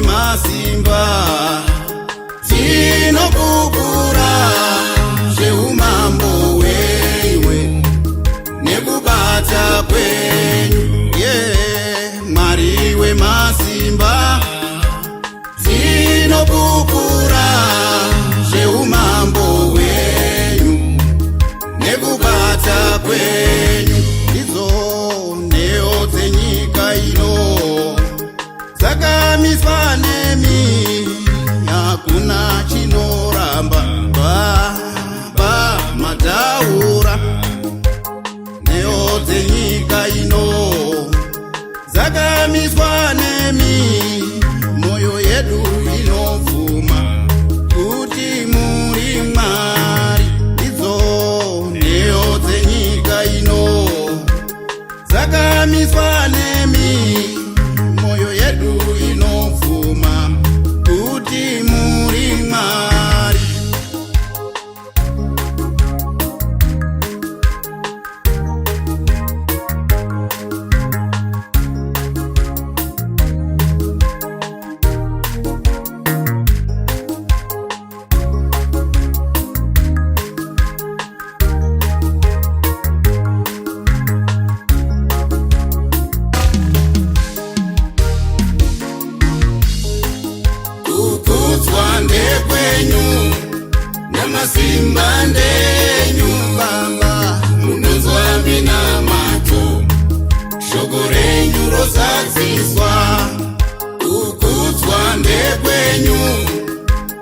Masimba dzinokukura zveumambo hwenyu nekubata kwenyu. Mwari wemasimba dzinokukura zveumambo hwenyu nekubata kwenyu. Idzo nheyo dzenyika ino dzakamiswa nemi, hakuna chinoramba Mataura. Nheyo dzenyika ino dzakamiswa nemi, moyo yedu inobvuma kuti muri Mwari. Idzo nheyo dzenyika ino dzakamiswa nemi, moyo yedu inobvuma kuti muri Mwari. Kukudzwa ndekwenyu namasimba ndenyu Baba, munonzwa minamato, shoko renyu rosadziswa. Kukudzwa ndekwenyu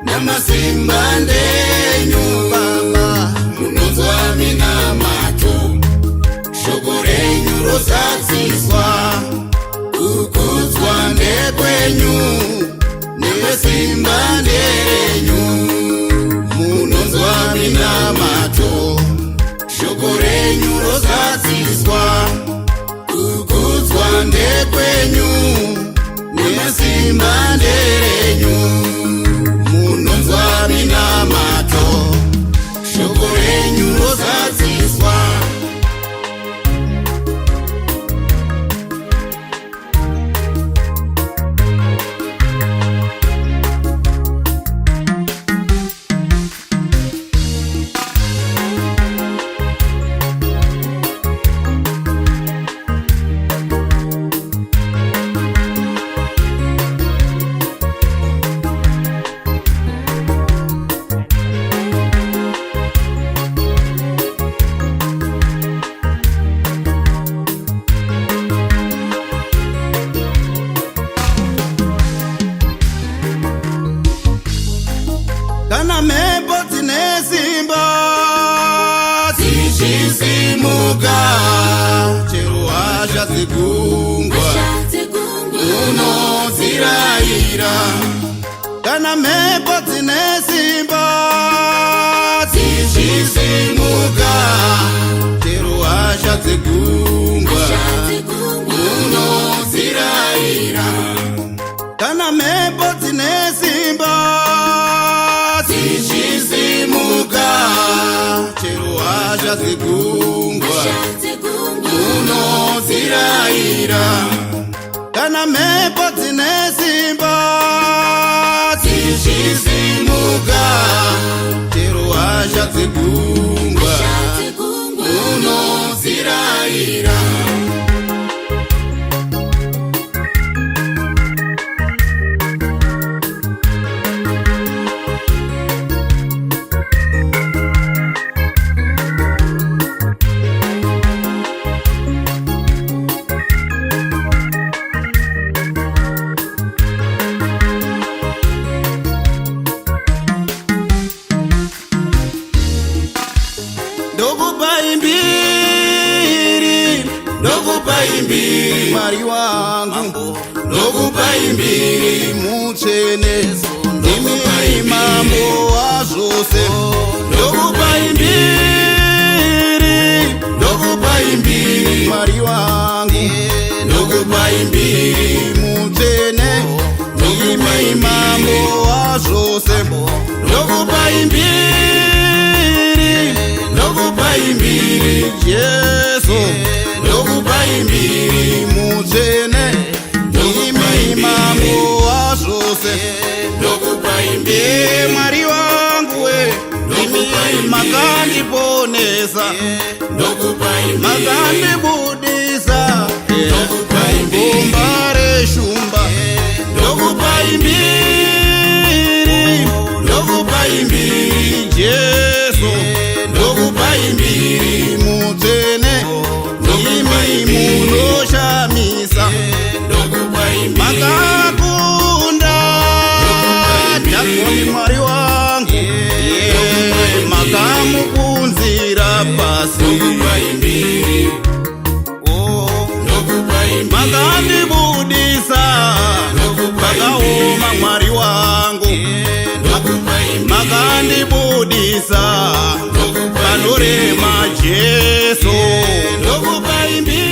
namasimba ndenyu Baba, munonzwa minamato, shoko renyu rosadziswa. Kukudzwa ndekwenyu nemasimba ndenyu, munonzwa minamato, shoko renyu rosadziswa. Kukudzwa ndekwenyu nemasimba ndenyu, munonzwa minamato, shoko renyu rosadziswa. Kana mhepo dzine simba dzichisimuka, chero hasha dzegungwa unodzirayira. Kana mhepo dzine simba dzichisimuka, chero hasha dzegungwa unodzirayira. Kana mhepo dzine simba dzichisimuka, chero hasha dzegungwa unodzirayira. Kana mhepo dzine simba dzichisimuka, chero hasha dzegungwa unodzirayira. ndokupa imbiri, ndokupa imbiri, Mwari wangu, ndokupa imbiri, mutsvene, ndimi mambo wazvose, ndokupa imbiri, ndokupa imbiri, Mwari wangu, ndokupa imbiri, mutsvene, ndimi mambo wazvose, ndokupa imbiri, ndokupa imbiri, Yesu, ndokupa imbiri, mutsvene, ndimi mambo wazvose, ndokupa imbiri, Mwari wangu we, ndimi makandiponesa, ndokupa imbiri, makandibudisa, gomba reshumba, ndokupa imbiri, ndokupa imbiri, Jesu, ndokupa imbiri, mutsvene, ndimi munoshamisa, makakunda Dhagoni Mwari wangu, makamukunzira pasi, makandibudisa pakaoma, Mwari wangu, makandibudisa panorema, Jesu, ndokupa imbiri.